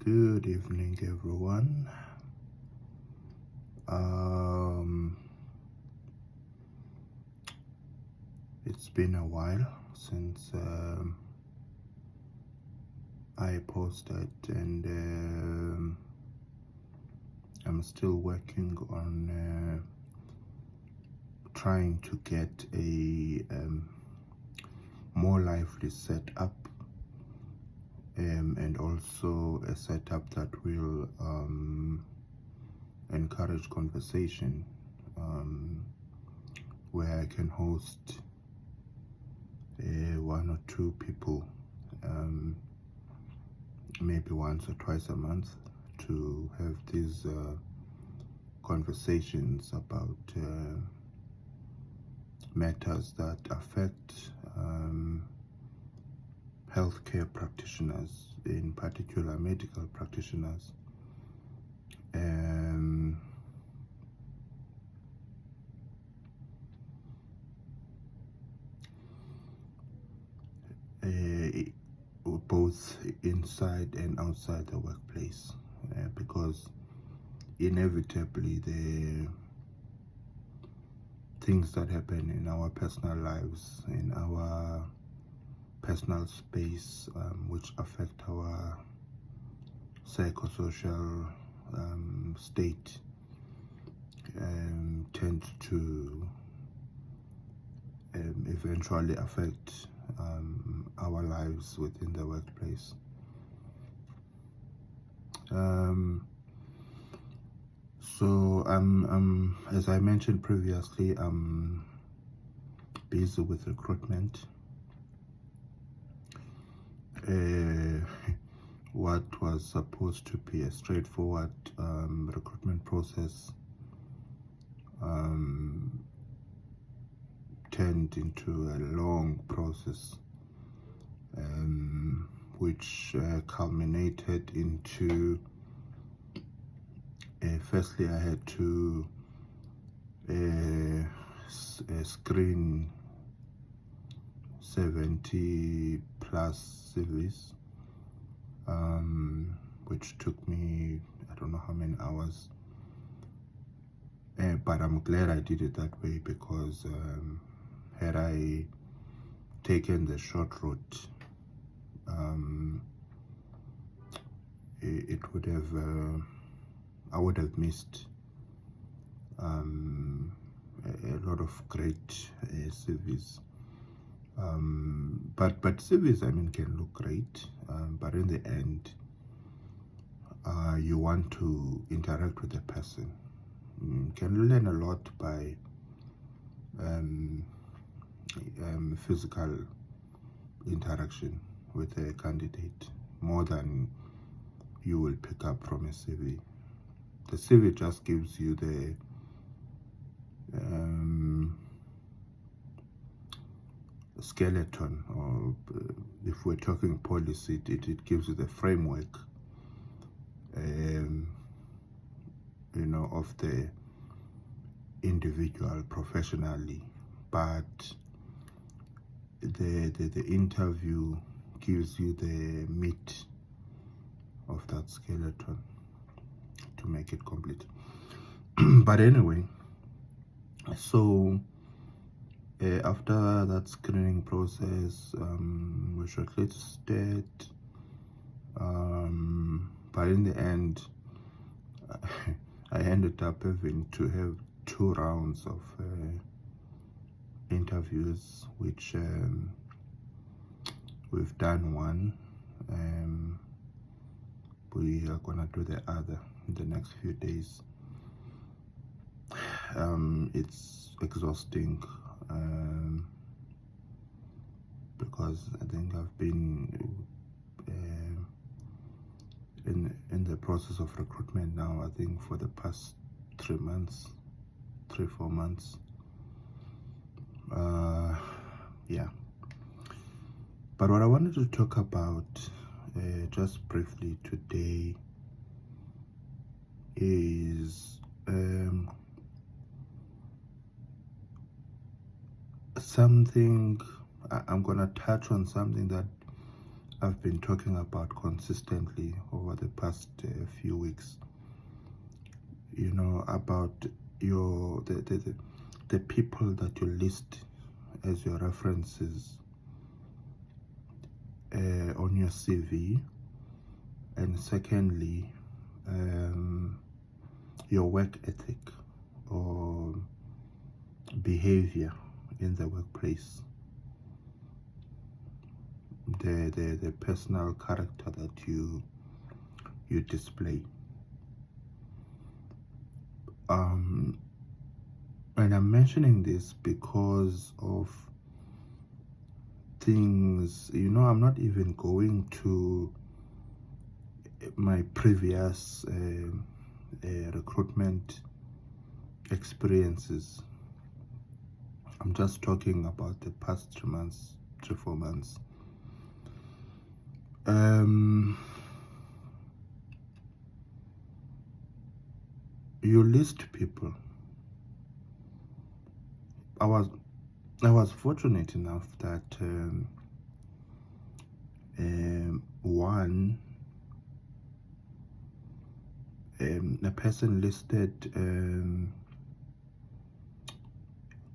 Good evening, everyone. It's been a while since I posted, and I'm still working on trying to get a more lively setup, and also a setup that will encourage conversation, where I can host one or two people, maybe once or twice a month, to have these conversations about matters that affect healthcare practitioners, in particular medical practitioners. Both inside and outside the workplace, because inevitably the things that happen in our personal lives, in our personal space, which affect our psychosocial state, tend to eventually affect our lives within the workplace. So as I mentioned previously, I'm busy with recruitment. What was supposed to be a straightforward recruitment process turned into a long process, which culminated into firstly I had to screen 70 plus CVs, which took me I don't know how many hours, but I'm glad I did it that way, because had I taken the short route, it would have I would have missed a lot of great CVs. But CVs, I mean, can look great, but in the end, you want to interact with the person. You can learn a lot by physical interaction with a candidate, more than you will pick up from a CV. The CV just gives you the skeleton, or if we're talking policy, it gives you the framework, of the individual professionally, but the interview gives you the meat of that skeleton to make it complete. But anyway, so after that screening process, we shortlisted, but in the end, I ended up having to have 2 rounds of interviews, which we've done one. We are gonna do the other in the next few days. It's exhausting, because I think I've been in the process of recruitment now, I think for the past 3 months, 3-4 months. Yeah, but what I wanted to talk about just briefly today is something. I'm gonna touch on something that I've been talking about consistently over the past few weeks, you know, about the people that you list as your references on your CV, and secondly, your work ethic or behavior in the workplace, the personal character that you display. And I'm mentioning this because of things, you know, I'm not even going to my previous recruitment experiences. I'm just talking about the past 3 months, 4 months. You list people. I was fortunate enough that a person listed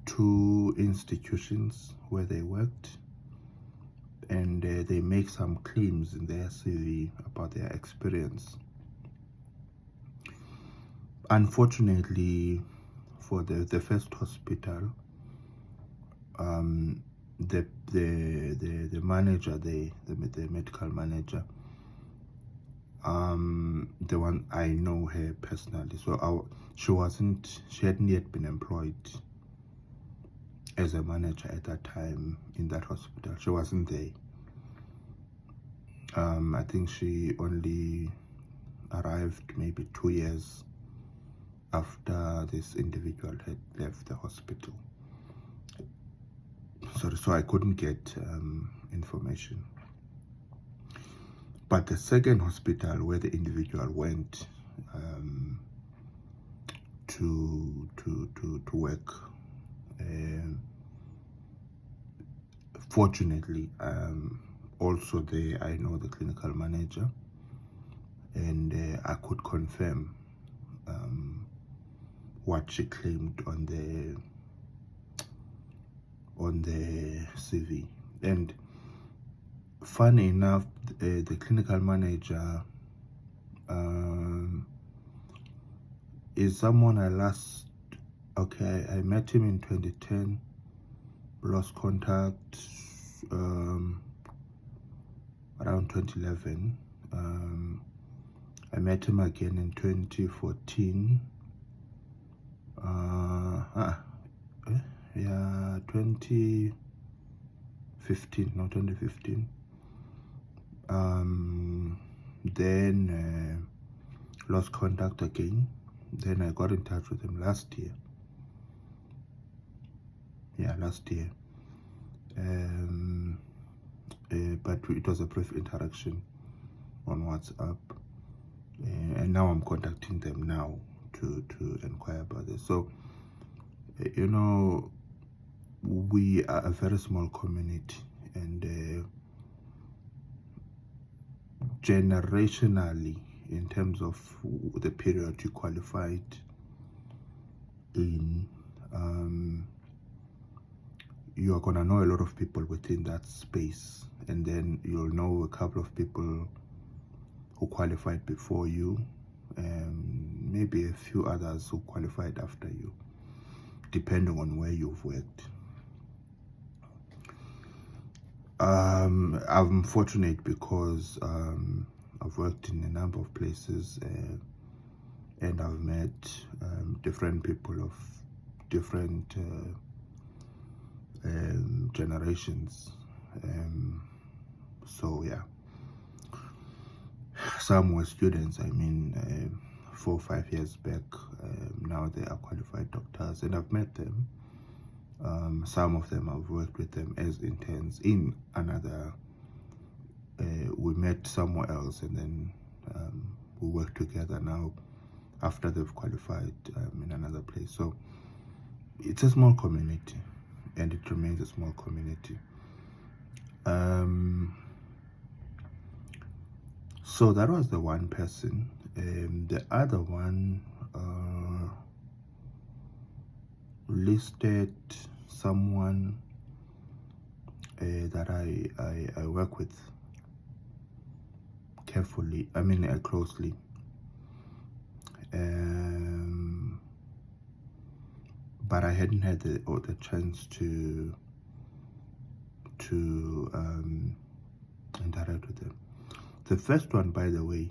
2 institutions where they worked, and they make some claims in their CV about their experience. Unfortunately, for the first hospital, the manager, the medical manager, the one I know her personally, so she hadn't yet been employed as a manager at that time in that hospital. She wasn't there. I think she only arrived maybe 2 years after this individual had left the hospital. Sorry, so I couldn't get information. But the second hospital where the individual went to work, fortunately, also there I know the clinical manager, and I could confirm what she claimed on the CV. And funny enough, the clinical manager is someone I met him in 2010, lost contact around 2011. I met him again in 2014. 2015, no, 2015. Then lost contact again. Then I got in touch with him last year. But it was a brief interaction on WhatsApp, and now I'm contacting them now to inquire about this. So, you know, we are a very small community, and generationally, in terms of the period you qualified in, you are gonna know a lot of people within that space, and then you'll know a couple of people who qualified before you, and maybe a few others who qualified after you, depending on where you've worked. I'm fortunate because I've worked in a number of places, and I've met different people of different generations. So yeah, some were students, 4 or 5 years back. Now they are qualified doctors, and I've met them. Some of them I've worked with them as interns in another, we met somewhere else, and then we work together now after they've qualified in another place. So it's a small community, and it remains a small community. So that was the one person. The other one listed someone that I work with carefully, closely. But I hadn't had the chance to interact with them. The first one, by the way,